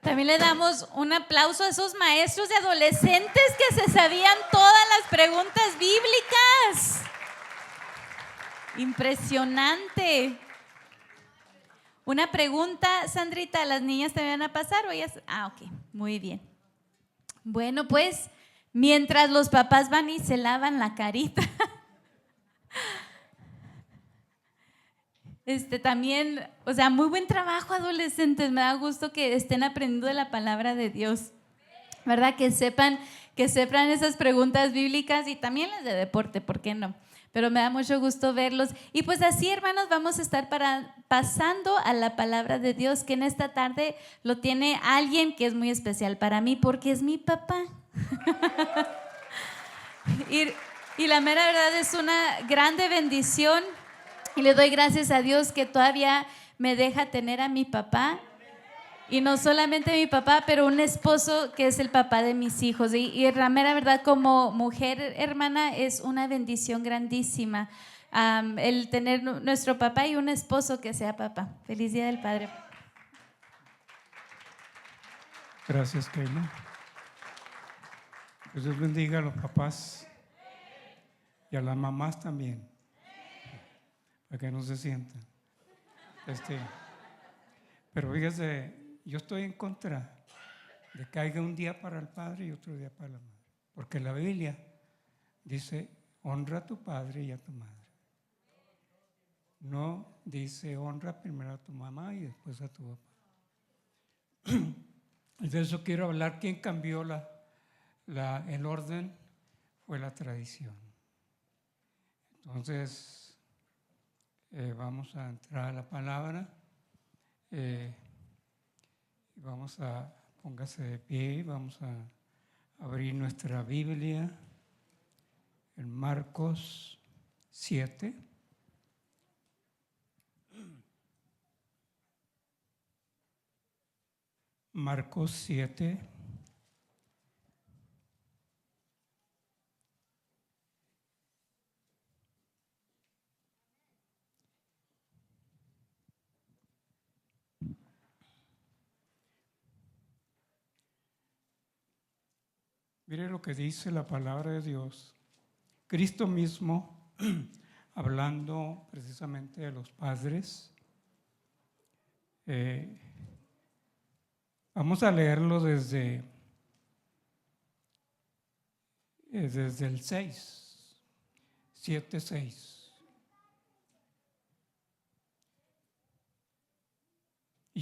También le damos un aplauso a esos maestros de adolescentes que se sabían todas las preguntas bíblicas. Impresionante. Una pregunta, Sandrita, ¿las niñas te van a pasar o ellas? Ok, muy bien. Bueno, pues, mientras los papás van y se lavan la carita, también, o sea, muy buen trabajo, adolescentes. Me da gusto que estén aprendiendo de la palabra de Dios, ¿verdad? Que sepan esas preguntas bíblicas y también las de deporte, ¿por qué no? Pero me da mucho gusto verlos. Y pues así, hermanos, vamos a estar pasando a la palabra de Dios, que en esta tarde lo tiene alguien que es muy especial para mí, porque es mi papá. y la mera verdad es una grande bendición. Y le doy gracias a Dios que todavía me deja tener a mi papá. Y no solamente mi papá, pero un esposo que es el papá de mis hijos. Y la mera verdad, como mujer, hermana, es una bendición grandísima el tener nuestro papá y un esposo que sea papá. Feliz Día del Padre. Gracias, Keila. Que Dios bendiga a los papás y a las mamás también, para que no se sientan. Pero fíjese, yo estoy en contra de que haya un día para el padre y otro día para la madre, porque la Biblia dice: honra a tu padre y a tu madre. No dice: honra primero a tu mamá y después a tu papá. Y de eso quiero hablar. ¿Quién cambió el orden? Fue la tradición. Entonces, vamos a entrar a la palabra. Póngase de pie, vamos a abrir nuestra Biblia en Marcos 7. Marcos 7. Mire lo que dice la palabra de Dios. Cristo mismo, hablando precisamente de los padres, vamos a leerlo desde el 6, 7, 6. Y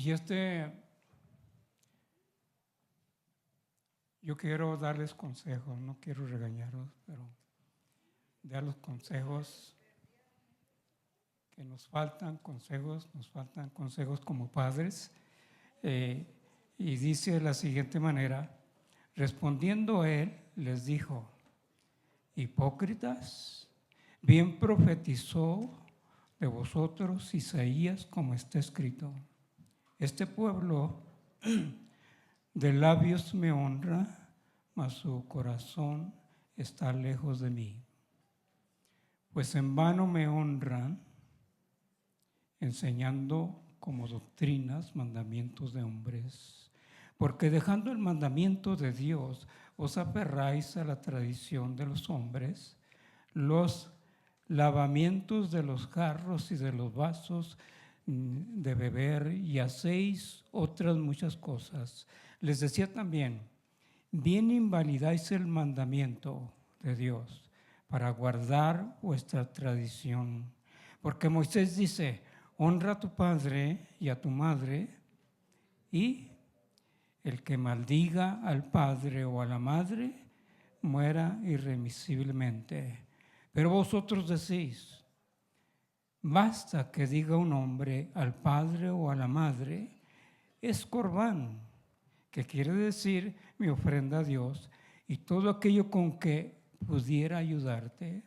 yo quiero darles consejos, no quiero regañarlos, pero dar los consejos que nos faltan consejos como padres. Y dice de la siguiente manera: respondiendo él, les dijo: hipócritas, bien profetizó de vosotros Isaías, como está escrito: este pueblo de labios me honra, mas su corazón está lejos de mí. Pues en vano me honran, enseñando como doctrinas mandamientos de hombres. Porque dejando el mandamiento de Dios, os aferráis a la tradición de los hombres, los lavamientos de los jarros y de los vasos de beber, y hacéis otras muchas cosas. Les decía también: bien invalidáis el mandamiento de Dios para guardar vuestra tradición. Porque Moisés dice: honra a tu padre y a tu madre, y el que maldiga al padre o a la madre muera irremisiblemente. Pero vosotros decís: basta que diga un hombre al padre o a la madre, es corbán, que quiere decir mi ofrenda a Dios, y todo aquello con que pudiera ayudarte.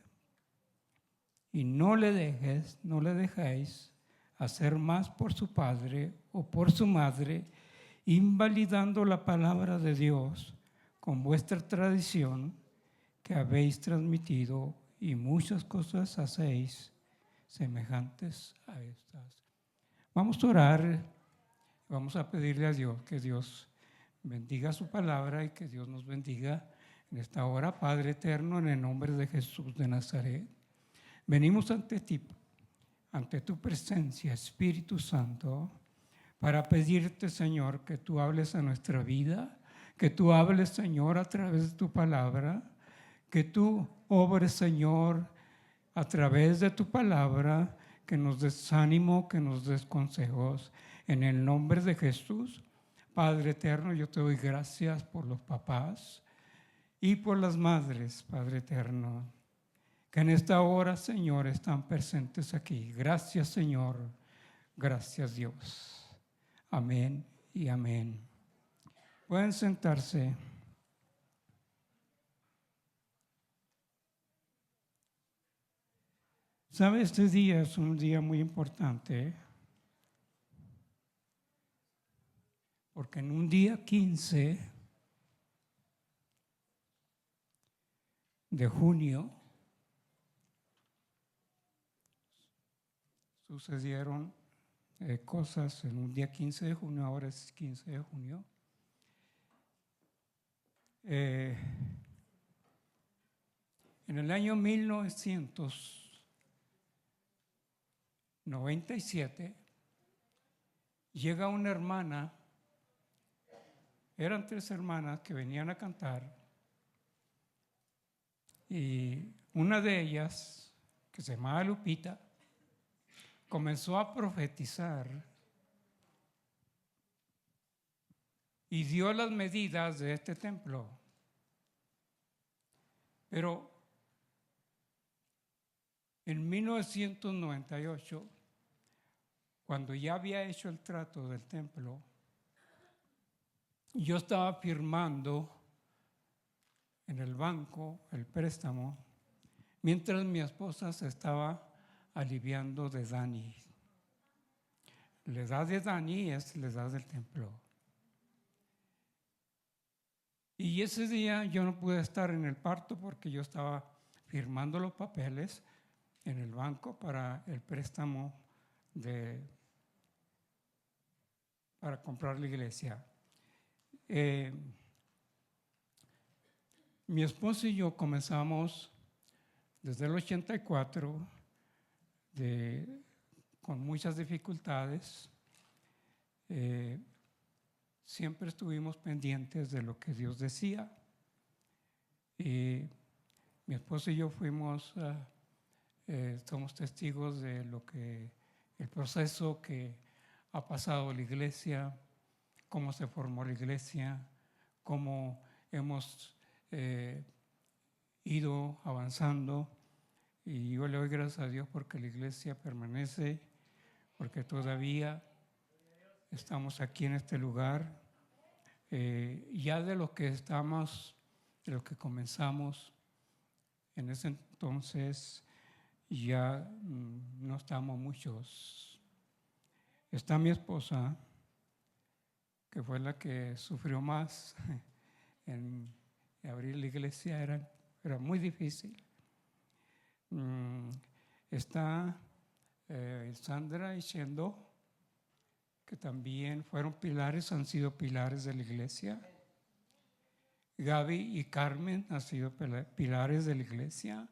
Y no le dejáis hacer más por su padre o por su madre, invalidando la palabra de Dios con vuestra tradición que habéis transmitido, y muchas cosas hacéis semejantes a estas. Vamos a orar, vamos a pedirle a Dios que Dios bendiga su palabra y que Dios nos bendiga en esta hora. Padre eterno, en el nombre de Jesús de Nazaret, venimos ante ti, ante tu presencia, Espíritu Santo, para pedirte, Señor, que tú hables a nuestra vida, que tú hables, Señor, a través de tu palabra, que tú obres, Señor, a través de tu palabra, que nos des ánimo, que nos des consejos. En el nombre de Jesús, Padre eterno, yo te doy gracias por los papás y por las madres, Padre eterno, que en esta hora, Señor, están presentes aquí. Gracias, Señor. Gracias, Dios. Amén y amén. Pueden sentarse. ¿Sabe? Este día es un día muy importante porque en un día 15 de junio sucedieron cosas en un día 15 de junio, ahora es 15 de junio. En el año 1997 llega una hermana, eran 3 hermanas que venían a cantar y una de ellas, que se llamaba Lupita, comenzó a profetizar y dio las medidas de este templo. Pero en 1998, cuando ya había hecho el trato del templo, yo estaba firmando en el banco el préstamo, mientras mi esposa se estaba aliviando de Dani. La edad de Dani es la edad del templo. Y ese día yo no pude estar en el parto porque yo estaba firmando los papeles en el banco para el préstamo para comprar la iglesia. Mi esposo y yo comenzamos desde el 84 con muchas dificultades. Siempre estuvimos pendientes de lo que Dios decía. Y mi esposo y yo somos testigos de el proceso que ha pasado la iglesia, cómo se formó la iglesia, cómo hemos ido avanzando. Y yo le doy gracias a Dios porque la iglesia permanece, porque todavía estamos aquí en este lugar. Ya de lo que comenzamos en ese entonces, ya no estamos muchos. Está mi esposa, que fue la que sufrió más en abrir la iglesia, era muy difícil. Está Sandra y Shendo, que también fueron pilares, han sido pilares de la iglesia. Gaby y Carmen han sido pilares de la iglesia.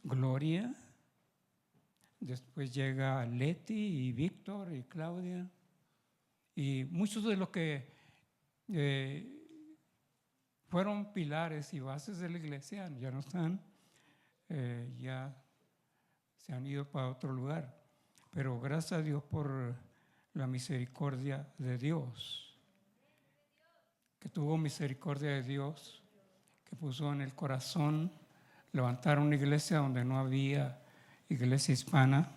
Gloria. Después llega Leti y Víctor y Claudia. Y muchos de los que fueron pilares y bases de la iglesia ya no están, ya se han ido para otro lugar. Pero gracias a Dios por la misericordia de Dios, que tuvo misericordia de Dios, que puso en el corazón levantar una iglesia donde no había iglesia hispana.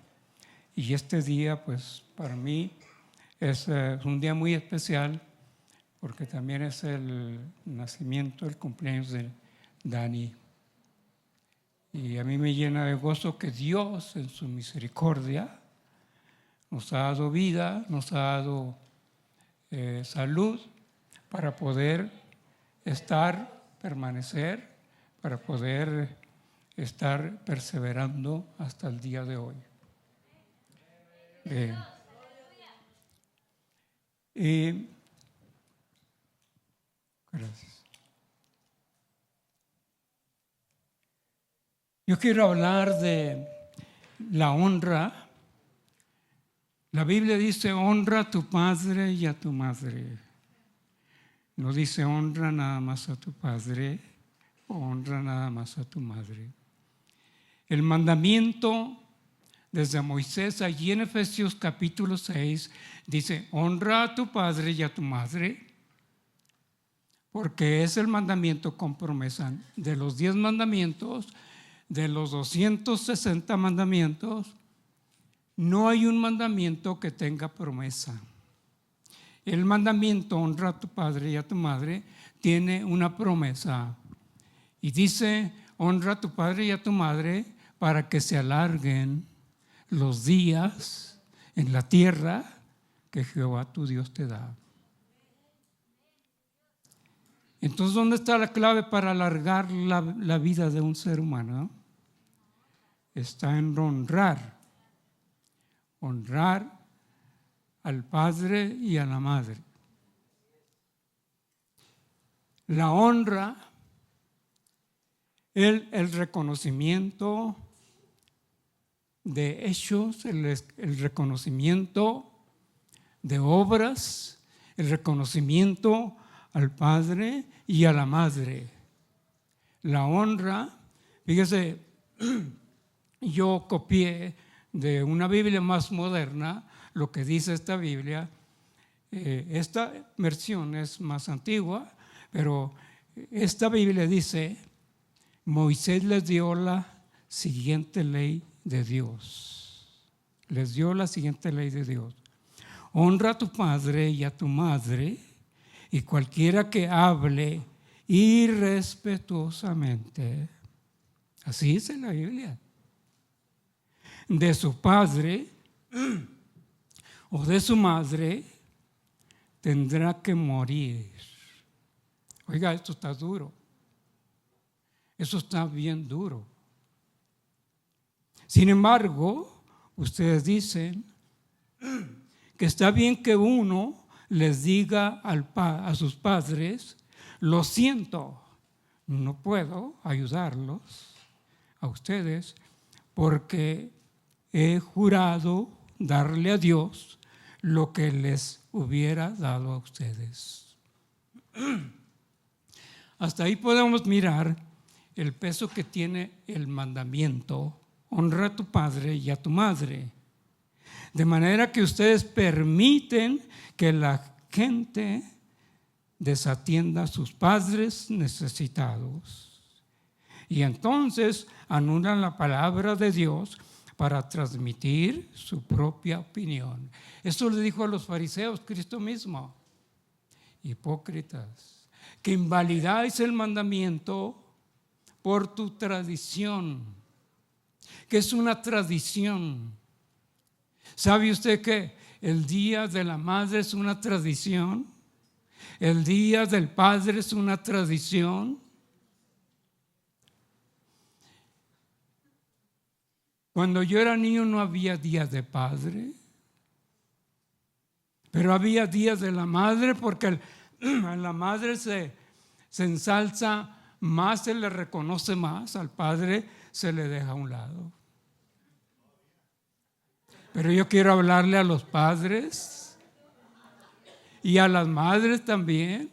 Y este día, pues para mí es un día muy especial, porque también es el nacimiento, el cumpleaños de Dani. Y a mí me llena de gozo que Dios, en su misericordia, nos ha dado vida, nos ha dado salud para poder permanecer, para poder estar perseverando hasta el día de hoy. Y Gracias. Yo quiero hablar de la honra. La Biblia dice: honra a tu padre y a tu madre. No dice honra nada más a tu padre o honra nada más a tu madre. El mandamiento desde Moisés, allí en Efesios capítulo 6, dice: honra a tu padre y a tu madre, porque es el mandamiento con promesa. De los 10 mandamientos, de los 260 mandamientos, no hay un mandamiento que tenga promesa. El mandamiento honra a tu padre y a tu madre tiene una promesa y dice: honra a tu padre y a tu madre para que se alarguen los días en la tierra que Jehová tu Dios te da. Entonces, ¿dónde está la clave para alargar la vida de un ser humano? Está en honrar al padre y a la madre. La honra, el reconocimiento de hechos, el reconocimiento de obras, el reconocimiento al padre y a la madre. La honra, fíjese, yo copié de una Biblia más moderna lo que dice esta Biblia. Esta versión es más antigua, pero esta Biblia dice: Moisés les dio la siguiente ley de Dios. Les dio la siguiente ley de Dios: honra a tu padre y a tu madre, y cualquiera que hable irrespetuosamente, así dice la Biblia, de su padre o de su madre, tendrá que morir. Oiga, esto está duro. Eso está bien duro. Sin embargo, ustedes dicen que está bien que uno les diga a sus padres: lo siento, no puedo ayudarlos a ustedes porque he jurado darle a Dios lo que les hubiera dado a ustedes. Hasta ahí podemos mirar el peso que tiene el mandamiento: honra a tu padre y a tu madre. De manera que ustedes permiten que la gente desatienda a sus padres necesitados. Y entonces anulan la palabra de Dios para transmitir su propia opinión. Esto le dijo a los fariseos Cristo mismo: hipócritas, que invalidáis el mandamiento por tu tradición. ¿Qué es una tradición? ¿Sabe usted que el Día de la Madre es una tradición? ¿El Día del Padre es una tradición? Cuando yo era niño no había días de padre, pero había días de la madre, porque a la madre se ensalza más, se le reconoce más, al padre se le deja a un lado. Pero yo quiero hablarle a los padres y a las madres también.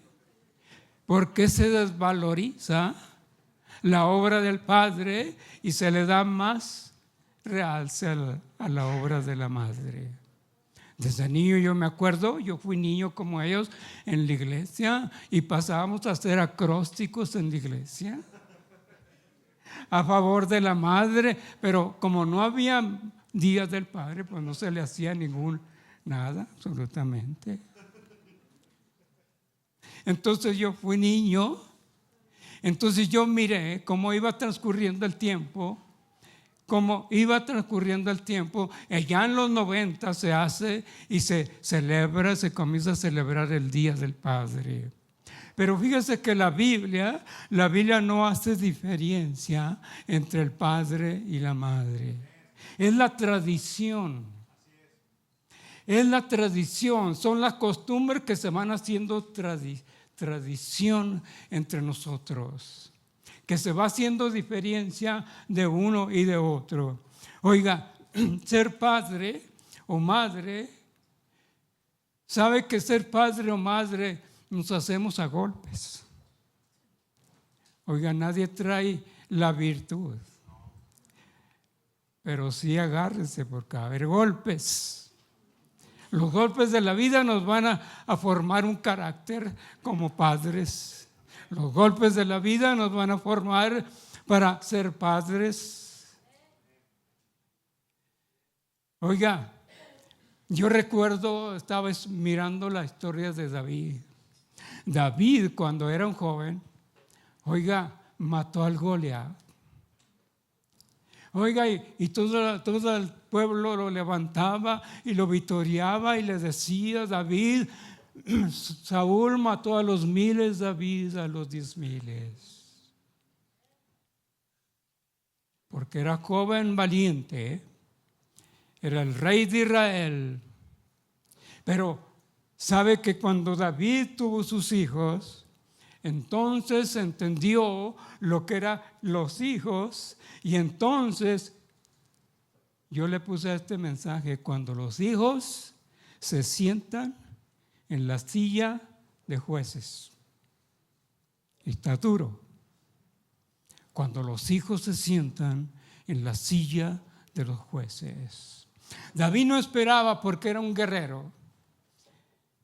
¿Por qué se desvaloriza la obra del padre y se le da más realce a la obra de la madre? Desde niño yo me acuerdo, yo fui niño como ellos en la iglesia y pasábamos a hacer acrósticos en la iglesia a favor de la madre, pero como no había días del padre, pues no se le hacía nada, absolutamente. Entonces yo fui niño, entonces yo miré cómo iba transcurriendo el tiempo. Ya en los 90 se hace y se comienza a celebrar el Día del Padre. Pero fíjese que la Biblia no hace diferencia entre el padre y la madre. Es la tradición. Es la tradición, son las costumbres que se van haciendo tradición entre nosotros, que se va haciendo diferencia de uno y de otro. Oiga, ser padre o madre, sabe que ser padre o madre nos hacemos a golpes. Oiga, nadie trae la virtud, pero sí agárrese porque va a haber golpes. Los golpes de la vida nos van a formar un carácter como padres. Los golpes de la vida nos van a formar para ser padres. Oiga, yo recuerdo, estaba mirando la historia de David. David, cuando era un joven, oiga, mató al Goliat. Oiga, y todo el pueblo lo levantaba y lo vitoreaba y le decía: David, Saúl mató a los 1000, David a los 10,000. Porque era joven valiente, era el rey de Israel. Pero sabe que cuando David tuvo sus hijos, entonces entendió lo que eran los hijos, y entonces yo le puse este mensaje: cuando los hijos se sientan en la silla de jueces. Está duro. Cuando los hijos se sientan en la silla de los jueces. David no esperaba, porque era un guerrero,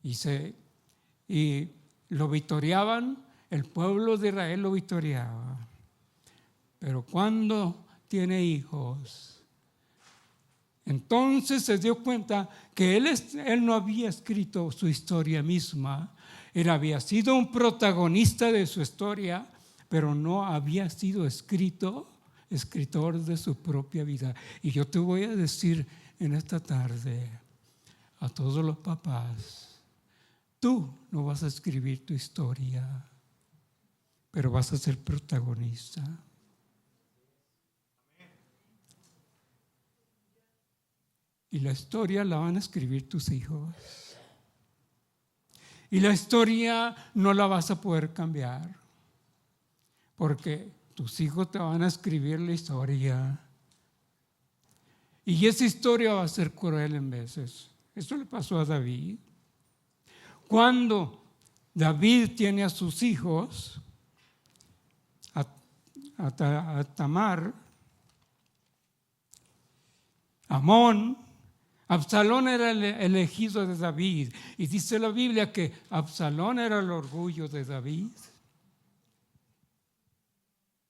y lo victoriaban, el pueblo de Israel lo victoriaba. Pero cuando tiene hijos, entonces se dio cuenta que él no había escrito su historia misma. Él había sido un protagonista de su historia, pero no había sido escritor de su propia vida. Y yo te voy a decir en esta tarde a todos los papás: tú no vas a escribir tu historia, pero vas a ser protagonista. Y la historia la van a escribir tus hijos. Y la historia no la vas a poder cambiar, porque tus hijos te van a escribir la historia. Y esa historia va a ser cruel en veces. Eso le pasó a David. Cuando David tiene a sus hijos, a Tamar, Amón, Absalón era el elegido de David. Y dice la Biblia que Absalón era el orgullo de David,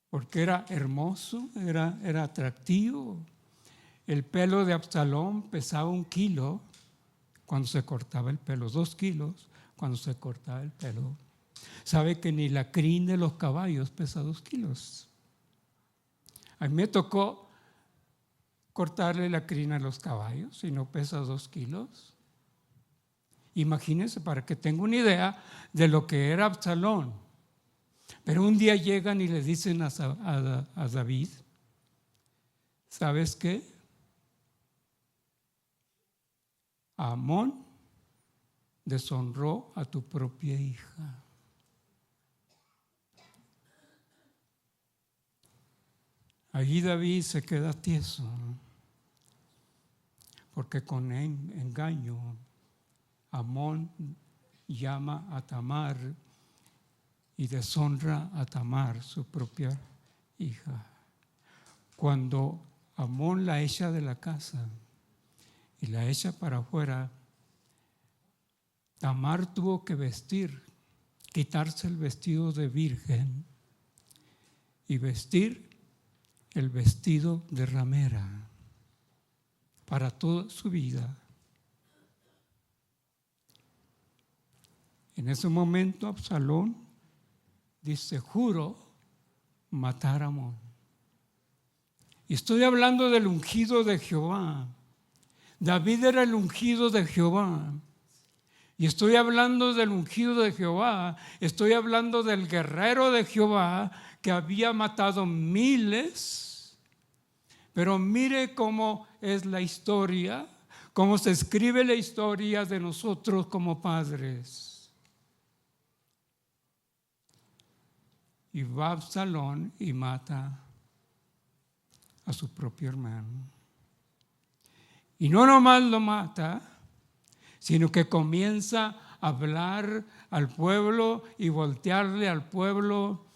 porque era hermoso, era atractivo. El pelo de Absalón pesaba 1 kilo cuando se cortaba el pelo, 2 kilos cuando se cortaba el pelo. Sabe que ni la crin de los caballos pesa 2 kilos. A mí me tocó cortarle la crin a los caballos y no pesa 2 kilos. Imagínense, para que tenga una idea de lo que era Absalón. Pero un día llegan y le dicen a David: ¿sabes qué? Amón deshonró a tu propia hija. Allí David se queda tieso, porque con engaño Amón llama a Tamar y deshonra a Tamar, su propia hija. Cuando Amón la echa de la casa y la echa para afuera, Tamar tuvo que quitarse el vestido de virgen y vestir el vestido de ramera para toda su vida. En ese momento Absalón dice: juro matar a Amón. Y estoy hablando del ungido de Jehová. David era el ungido de Jehová. Y estoy hablando del ungido de Jehová. Estoy hablando del guerrero de Jehová que había matado 1000. Pero mire cómo es la historia, como se escribe la historia de nosotros como padres. Y va a Absalón y mata a su propio hermano. Y no nomás lo mata, sino que comienza a hablar al pueblo y voltearle al pueblo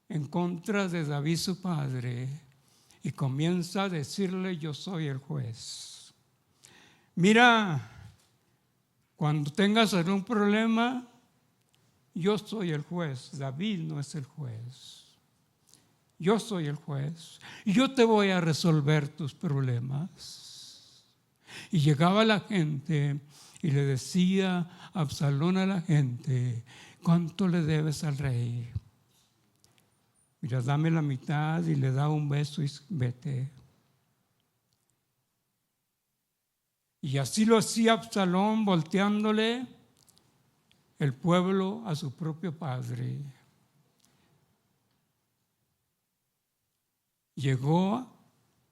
en contra de David su padre, y comienza a decirle: yo soy el juez. Mira, cuando tengas algún problema, yo soy el juez. David no es el juez. Yo soy el juez y yo te voy a resolver tus problemas. Y llegaba la gente y le decía Absalón a la gente: ¿cuánto le debes al rey? Mira, dame la mitad, y le da un beso y vete. Y así lo hacía Absalón, volteándole el pueblo a su propio padre. Llegó a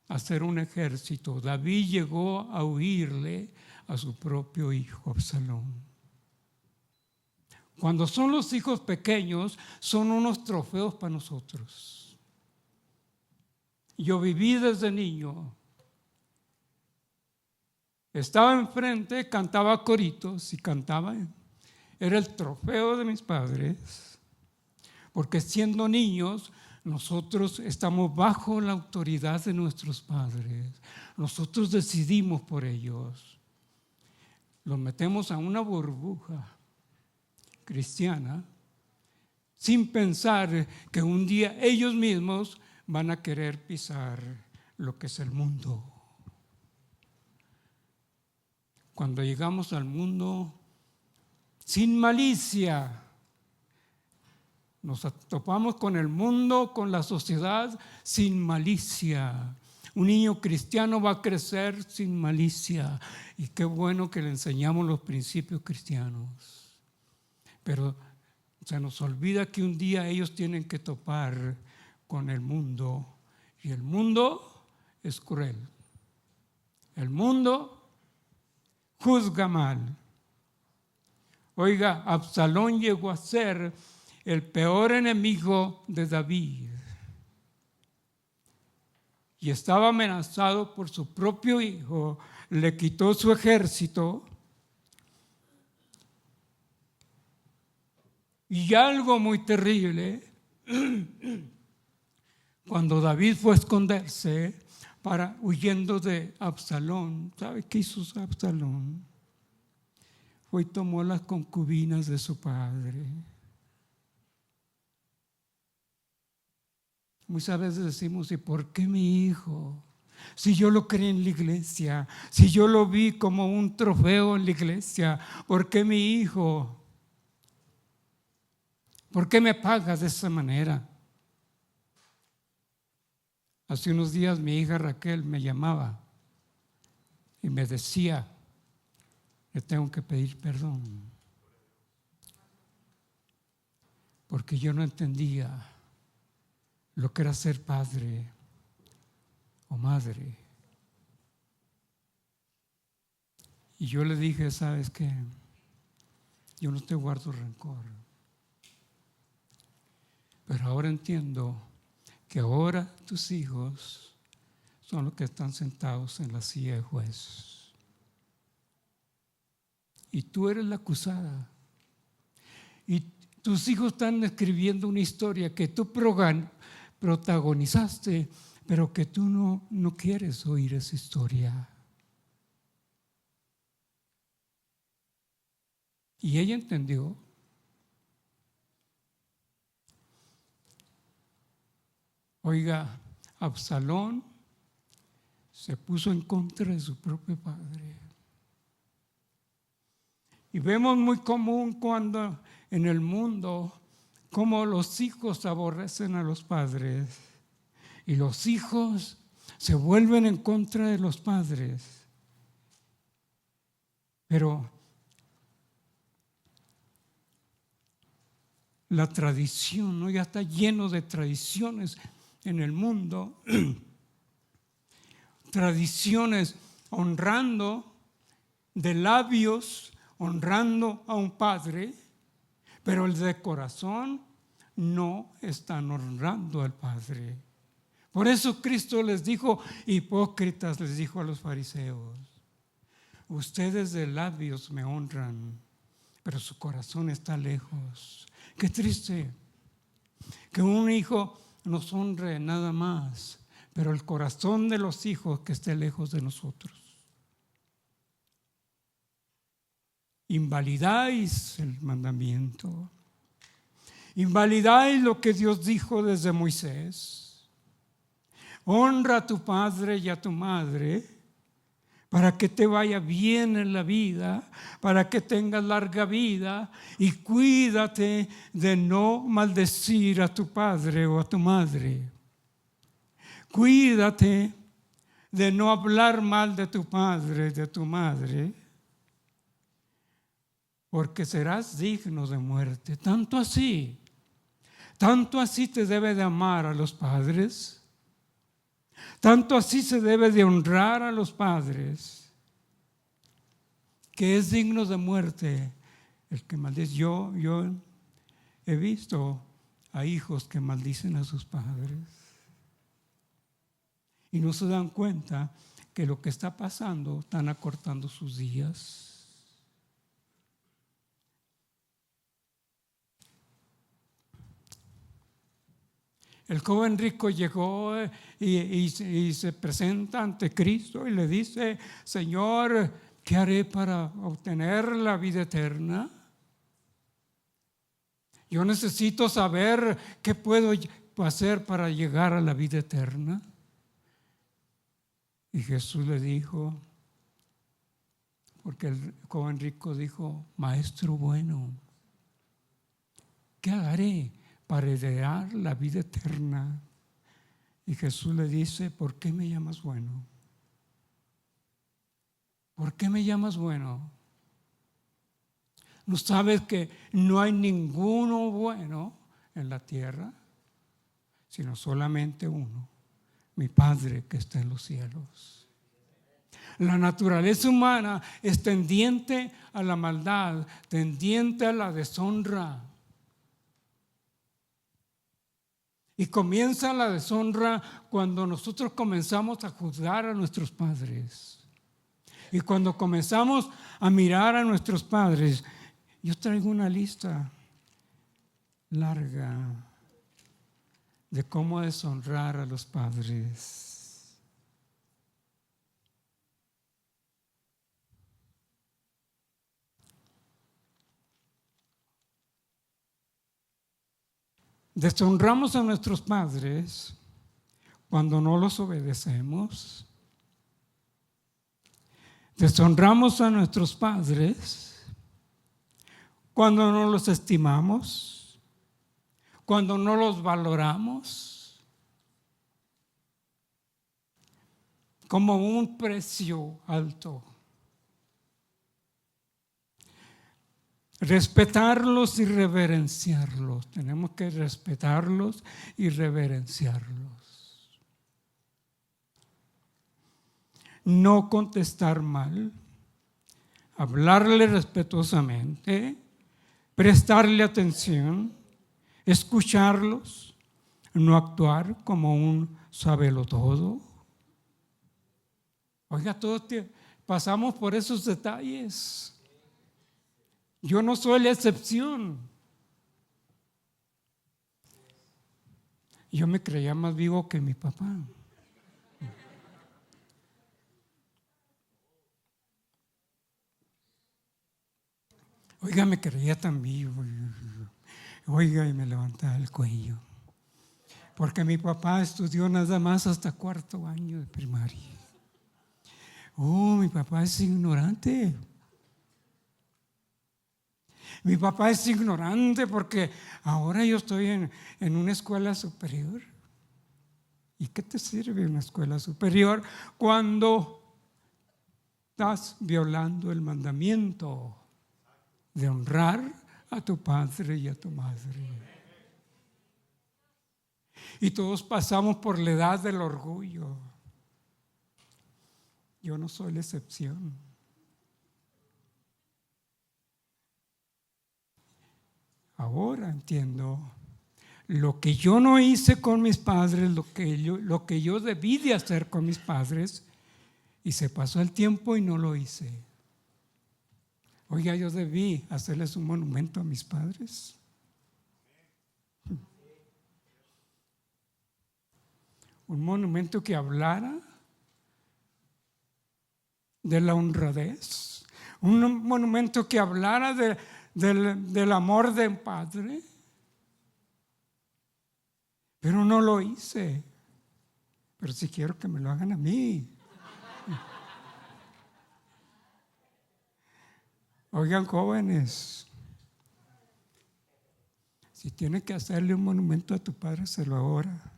hacer un ejército. David llegó a huirle a su propio hijo Absalón. Cuando son los hijos pequeños, son unos trofeos para nosotros. Yo viví desde niño. Estaba enfrente, cantaba coritos y cantaba. Era el trofeo de mis padres, porque siendo niños nosotros estamos bajo la autoridad de nuestros padres. Nosotros decidimos por ellos. Los metemos a una burbuja cristiana sin pensar que un día ellos mismos van a querer pisar lo que es el mundo. Cuando llegamos al mundo sin malicia, nos topamos con el mundo, con la sociedad sin malicia. Un niño cristiano va a crecer sin malicia, y qué bueno que le enseñamos los principios cristianos. Pero se nos olvida que un día ellos tienen que topar con el mundo, y el mundo es cruel. El mundo juzga mal. Oiga, Absalón llegó a ser el peor enemigo de David y estaba amenazado por su propio hijo. Le quitó su ejército. Y algo muy terrible, cuando David fue a esconderse huyendo de Absalón, ¿sabe qué hizo Absalón? Fue y tomó las concubinas de su padre. Muchas veces decimos: ¿y por qué mi hijo? Si yo lo creé en la iglesia, si yo lo vi como un trofeo en la iglesia, ¿por qué mi hijo? ¿Por qué me pagas de esa manera? Hace unos días mi hija Raquel me llamaba y me decía: le tengo que pedir perdón, porque yo no entendía lo que era ser padre o madre. Y yo le dije: ¿sabes qué? Yo no te guardo rencor, pero ahora entiendo que ahora tus hijos son los que están sentados en la silla de juez. Y tú eres la acusada. Y tus hijos están escribiendo una historia que tú protagonizaste, pero que tú no quieres oír esa historia. Y ella entendió. Oiga, Absalón se puso en contra de su propio padre. Y vemos muy común cuando en el mundo cómo los hijos aborrecen a los padres y los hijos se vuelven en contra de los padres. Pero la tradición, ¿no? Ya está lleno de tradiciones en el mundo. Tradiciones. honrando de labios, honrando a un padre, pero el de corazón no están honrando al Padre. Por eso Cristo les dijo, hipócritas, les dijo a los fariseos, ustedes de labios me honran, pero su corazón está lejos. Qué triste que un hijo nos honre nada más, pero el corazón de los hijos que esté lejos de nosotros. Invalidáis el mandamiento. Invalidáis lo que Dios dijo desde Moisés. Honra a tu padre y a tu madre para que te vaya bien en la vida, para que tengas larga vida, y cuídate de no maldecir a tu padre o a tu madre. Cuídate de no hablar mal de tu padre, de tu madre, porque serás digno de muerte. Tanto así te debe de amar a los padres. Tanto así se debe de honrar a los padres, que es digno de muerte el que maldice. Yo he visto a hijos que maldicen a sus padres y no se dan cuenta que lo que está pasando, están acortando sus días. El joven rico llegó y se presenta ante Cristo y le dice, Señor, ¿qué haré para obtener la vida eterna? Yo necesito saber qué puedo hacer para llegar a la vida eterna. Y Jesús le dijo, porque el joven rico dijo, Maestro bueno, ¿qué haré para heredar la vida eterna? Y Jesús le dice, ¿por qué me llamas bueno? ¿Por qué me llamas bueno? ¿No sabes que no hay ninguno bueno en la tierra, sino solamente uno, mi Padre que está en los cielos? La naturaleza humana es tendiente a la maldad, tendiente a la deshonra. Y comienza la deshonra cuando nosotros comenzamos a juzgar a nuestros padres. Y cuando comenzamos a mirar a nuestros padres, yo traigo una lista larga de cómo deshonrar a los padres. Deshonramos a nuestros padres cuando no los obedecemos. Deshonramos a nuestros padres cuando no los estimamos, cuando no los valoramos como un precio alto. Respetarlos y reverenciarlos. Tenemos que respetarlos y reverenciarlos. No contestar mal, hablarle respetuosamente, prestarle atención, escucharlos, no actuar como un sabelotodo. Oiga, todos pasamos por esos detalles. Yo no soy la excepción. Yo me creía más vivo que mi papá. Oiga, me creía tan vivo. Oiga, y me levantaba el cuello. Porque mi papá estudió nada más hasta 4º año de primaria. Oh, mi papá es ignorante. Mi papá es ignorante porque ahora yo estoy en una escuela superior. ¿Y qué te sirve una escuela superior cuando estás violando el mandamiento de honrar a tu padre y a tu madre? Y todos pasamos por la edad del orgullo. Yo no soy la excepción. Ahora entiendo lo que yo no hice con mis padres, lo que yo debí de hacer con mis padres, y se pasó el tiempo y no lo hice. Oiga, yo debí hacerles un monumento a mis padres. Un monumento que hablara de la honradez. Un monumento que hablara del amor de un padre. Pero no lo hice. Pero sí quiero que me lo hagan a mí. Oigan, jóvenes, si tienes que hacerle un monumento a tu padre, hazlo ahora,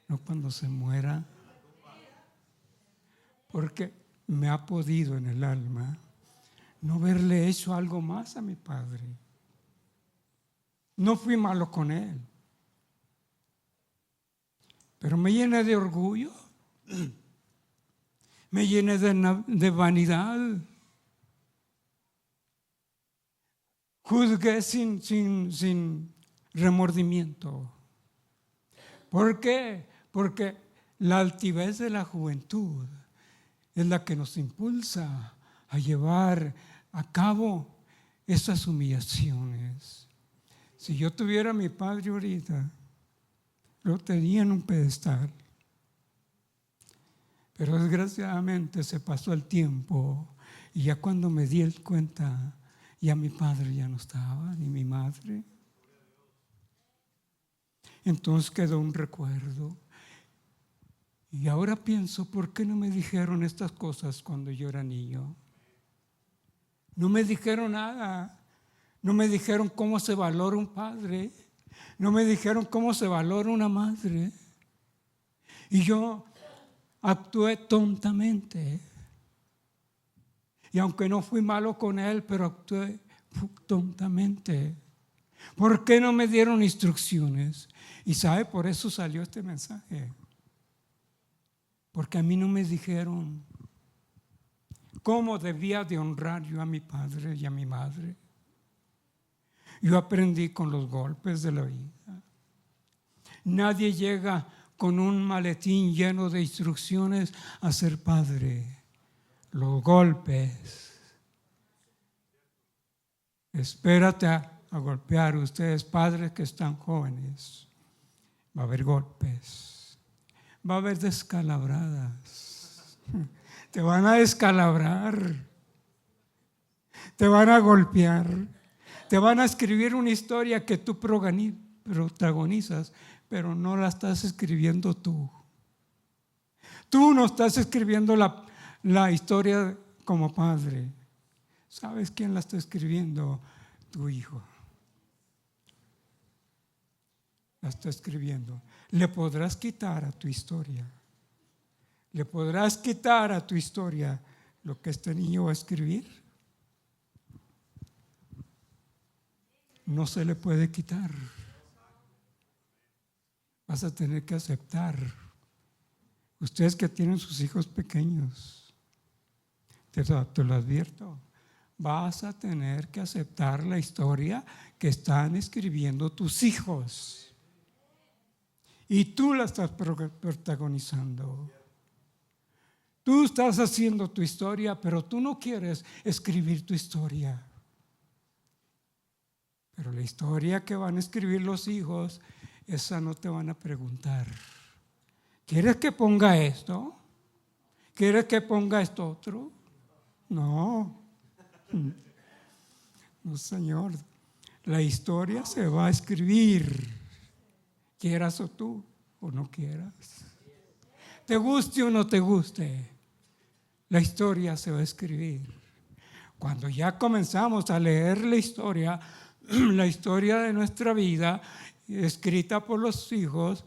no cuando se muera. Porque me ha podido en el alma no haberle hecho algo más a mi padre. No fui malo con él, pero me llené de orgullo, me llené de vanidad. Juzgué sin remordimiento. ¿Por qué? Porque la altivez de la juventud es la que nos impulsa a llevar a cabo esas humillaciones. Si yo tuviera a mi padre ahorita, lo tenía en un pedestal. Pero desgraciadamente se pasó el tiempo y ya cuando me di cuenta, ya mi padre ya no estaba, ni mi madre. Entonces quedó un recuerdo. Y ahora pienso, ¿por qué no me dijeron estas cosas cuando yo era niño? No me dijeron nada. No me dijeron cómo se valora un padre. No me dijeron cómo se valora una madre. Y yo actué tontamente. Y aunque no fui malo con él, pero actué tontamente. ¿Por qué no me dieron instrucciones? Y sabe, por eso salió este mensaje. Porque a mí no me dijeron cómo debía de honrar yo a mi padre y a mi madre. Yo aprendí con los golpes de la vida. Nadie llega con un maletín lleno de instrucciones a ser padre. Los golpes. Espérate a golpear. Ustedes padres que están jóvenes, va a haber golpes, va a haber descalabradas, te van a descalabrar, te van a golpear, te van a escribir una historia que tú protagonizas, pero no la estás escribiendo tú. Tú no estás escribiendo la historia como padre. ¿Sabes quién la está escribiendo? Tu hijo. La está escribiendo. Le podrás quitar a tu historia. Le podrás quitar a tu historia lo que este niño va a escribir. No se le puede quitar. Vas a tener que aceptar. Ustedes que tienen sus hijos pequeños, te lo advierto. Vas a tener que aceptar la historia que están escribiendo tus hijos. Y tú la estás protagonizando. Tú estás haciendo tu historia, pero tú no quieres escribir tu historia. Pero la historia que van a escribir los hijos, esa no te van a preguntar. ¿Quieres que ponga esto? ¿Quieres que ponga esto otro? No. No, Señor. La historia se va a escribir, quieras o tú o no quieras. Te guste o no te guste, la historia se va a escribir. Cuando ya comenzamos a leer la historia de nuestra vida, escrita por los hijos,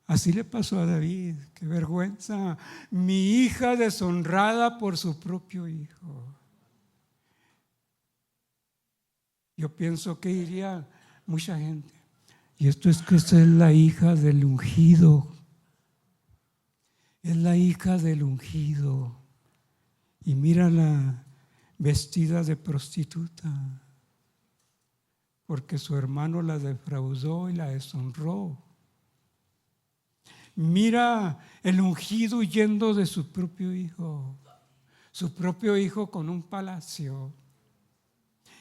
así le pasó a David. Qué vergüenza, mi hija deshonrada por su propio hijo. Yo pienso que diría mucha gente, y esto es que esa es la hija del ungido. es la hija del ungido. Y mírala vestida de prostituta, porque su hermano la defraudó y la deshonró. Mira el ungido huyendo de su propio hijo con un palacio,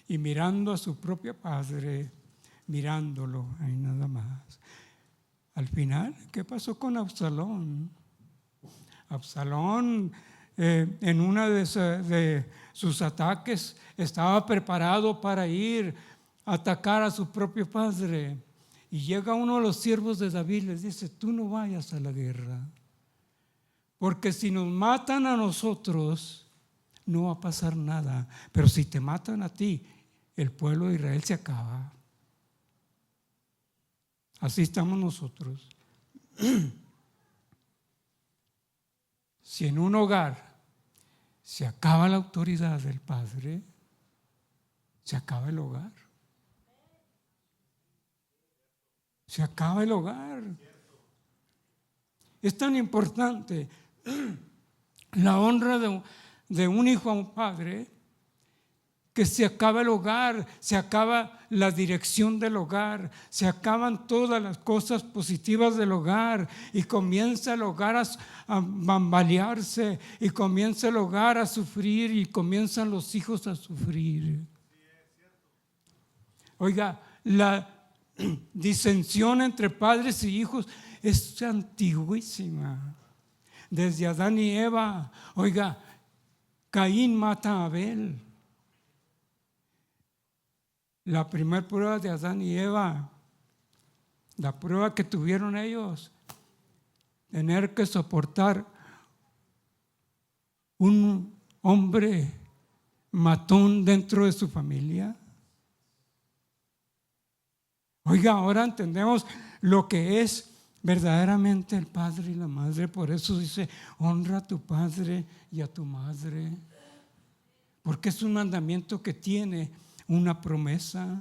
y mirando a su propio padre, mirándolo ahí nada más. Al final, ¿qué pasó con Absalón? Absalón, en uno de sus ataques, estaba preparado para ir a atacar a su propio padre. Y llega uno de los siervos de David y les dice: tú no vayas a la guerra, porque si nos matan a nosotros, no va a pasar nada. Pero si te matan a ti, el pueblo de Israel se acaba. Así estamos nosotros. Si en un hogar se acaba la autoridad del padre, se acaba el hogar. Se acaba el hogar. Es tan importante la honra de un hijo a un padre, que se acaba el hogar, se acaba la dirección del hogar, se acaban todas las cosas positivas del hogar, y comienza el hogar a bambalearse, y comienza el hogar a sufrir, y comienzan los hijos a sufrir. Oiga, la disensión entre padres y hijos es antiguísima. Desde Adán y Eva. Oiga, Caín mata a Abel. La primera prueba de Adán y Eva, la prueba que tuvieron ellos, tener que soportar un hombre matón dentro de su familia. Oiga, ahora entendemos lo que es verdaderamente el padre y la madre. Por eso dice: honra a tu padre y a tu madre, porque es un mandamiento que tiene una promesa.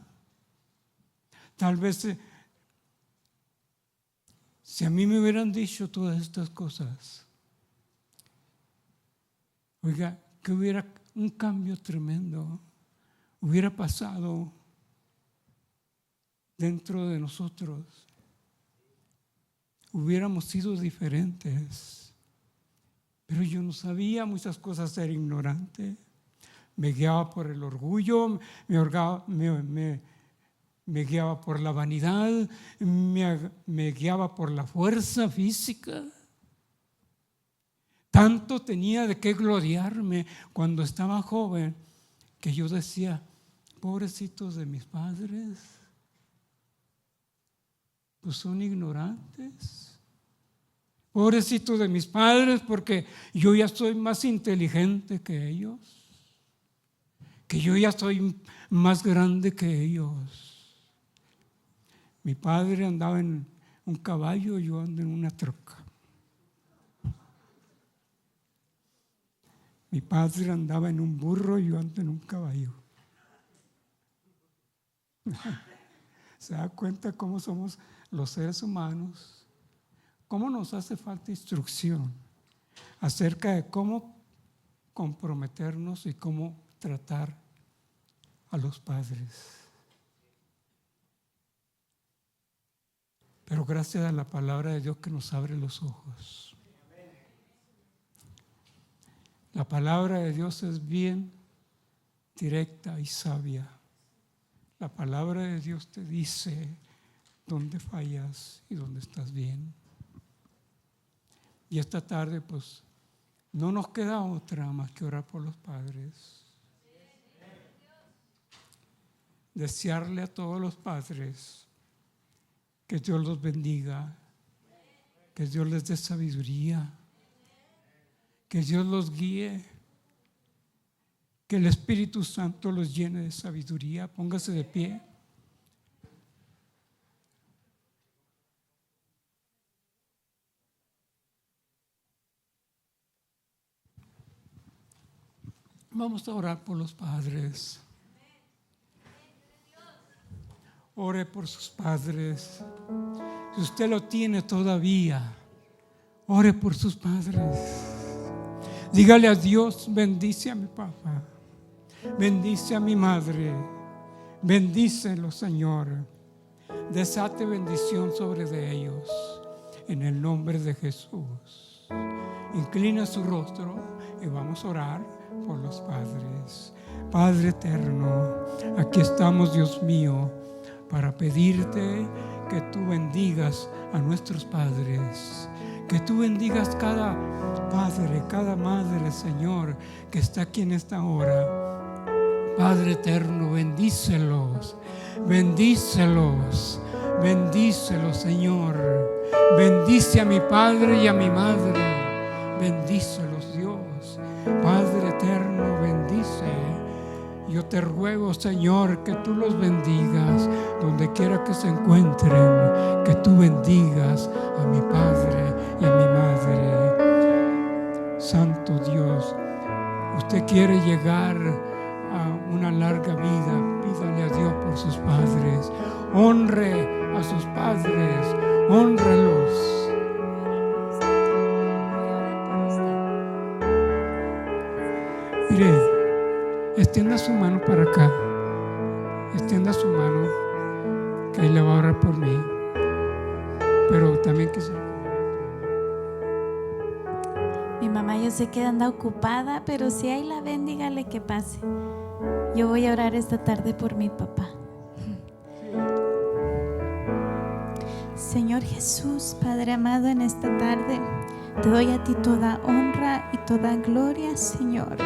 Tal vez si a mí me hubieran dicho todas estas cosas, oiga, que hubiera un cambio tremendo, hubiera pasado dentro de nosotros. Hubiéramos sido diferentes. Pero yo no sabía muchas cosas, era ignorante. Me guiaba por el orgullo, me guiaba por la vanidad, me guiaba por la fuerza física. Tanto tenía de qué gloriarme cuando estaba joven, que yo decía: pobrecitos de mis padres, pues son ignorantes. Pobrecitos de mis padres, porque yo ya soy más inteligente que ellos, que yo ya soy más grande que ellos. Mi padre andaba en un caballo, yo ando en una troca. Mi padre andaba en un burro, yo ando en un caballo. ¿Se da cuenta cómo somos los seres humanos? ¿Cómo nos hace falta instrucción acerca de cómo comprometernos y cómo tratar a los padres? Pero gracias a la palabra de Dios que nos abre los ojos. La palabra de Dios es bien directa y sabia. La palabra de Dios te dice dónde fallas y dónde estás bien. Y esta tarde, pues, no nos queda otra más que orar por los padres. Desearle a todos los padres que Dios los bendiga, que Dios les dé sabiduría, que Dios los guíe, que el Espíritu Santo los llene de sabiduría. Póngase de pie. Vamos a orar por los padres. Ore por sus padres. Si usted lo tiene todavía, Ore por sus padres. Dígale a Dios: bendice a mi papá, bendice a mi madre, bendícelo, Señor. Desate bendición sobre de ellos, en el nombre de Jesús. Inclina su rostro y vamos a orar por los padres. Padre eterno, aquí estamos, Dios mío, para pedirte que tú bendigas a nuestros padres, que tú bendigas cada padre, cada madre, Señor, que está aquí en esta hora. Padre eterno, bendícelos, bendícelos, bendícelos, Señor. Bendice a mi padre y a mi madre, bendícelos, Dios. Padre eterno, bendice. Yo te ruego, Señor, que tú los bendigas donde quiera que se encuentren, que tú bendigas a mi padre y a mi madre. Santo Dios, usted quiere llegar a una larga vida, pídale a Dios por sus padres. Honre a sus padres, hónralos. Mire, extienda su mano para acá, extienda su mano, que Él le va a orar por mí. Pero también quisiera. Mi mamá yo sé que anda ocupada, pero si ahí la ven, dígale que pase. Yo voy a orar esta tarde por mi papá. Señor Jesús, Padre amado, en esta tarde te doy a ti toda honra y toda gloria, Señor,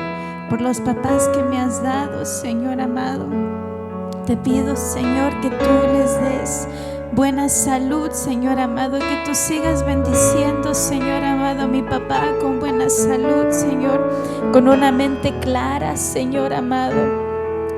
por los papás que me has dado, Señor amado. Te pido, Señor, que tú les des buena salud, Señor amado, que tú sigas bendiciendo, Señor amado, a mi papá con buena salud, Señor, con una mente clara, Señor amado.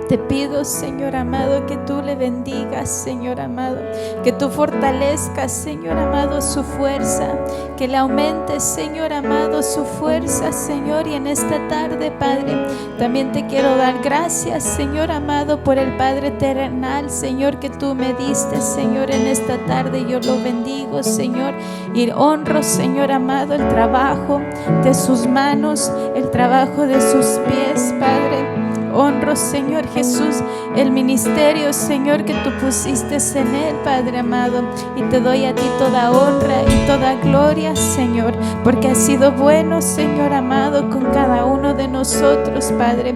Te pido, Señor amado, que tú le bendigas, Señor amado, que tú fortalezcas, Señor amado, su fuerza, que le aumentes, Señor amado, su fuerza, Señor. Y en esta tarde, Padre, también te quiero dar gracias, Señor amado, por el Padre terrenal, Señor, que tú me diste, Señor. En esta tarde yo lo bendigo, Señor, y honro, Señor amado, el trabajo de sus manos, el trabajo de sus pies, Padre. Honro, Señor Jesús, el ministerio, Señor, que tú pusiste en él, Padre amado. Y te doy a ti toda honra y toda gloria, Señor, porque has sido bueno, Señor amado, con cada uno de nosotros, Padre.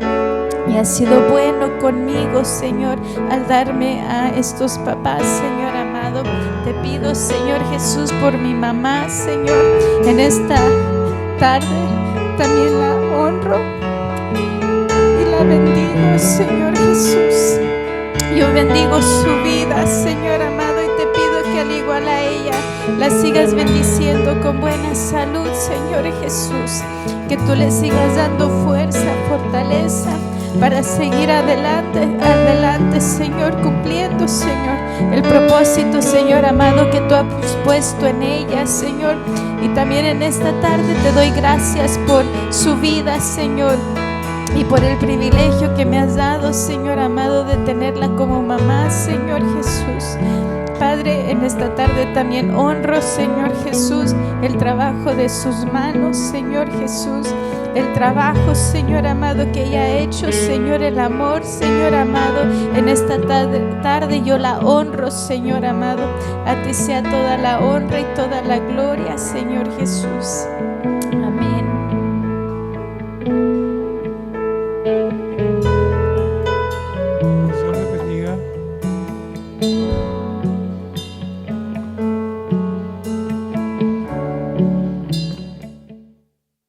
Y has sido bueno conmigo, Señor, al darme a estos papás, Señor amado. Te pido, Señor Jesús, por mi mamá, Señor. En esta tarde también la honro. La bendigo, Señor Jesús. Yo bendigo su vida, Señor amado, y te pido que al igual a ella la sigas bendiciendo con buena salud, Señor Jesús. Que tú le sigas dando fuerza, fortaleza para seguir adelante, Señor, cumpliendo, Señor, el propósito, Señor amado, que tú has puesto en ella, Señor. Y también en esta tarde te doy gracias por su vida, Señor, y por el privilegio que me has dado, Señor amado, de tenerla como mamá, Señor Jesús. Padre, en esta tarde también honro, Señor Jesús, el trabajo de sus manos, Señor Jesús. El trabajo, Señor amado, que ella ha hecho, Señor, el amor, Señor amado. En esta tarde yo la honro, Señor amado. A ti sea toda la honra y toda la gloria, Señor Jesús. Amén.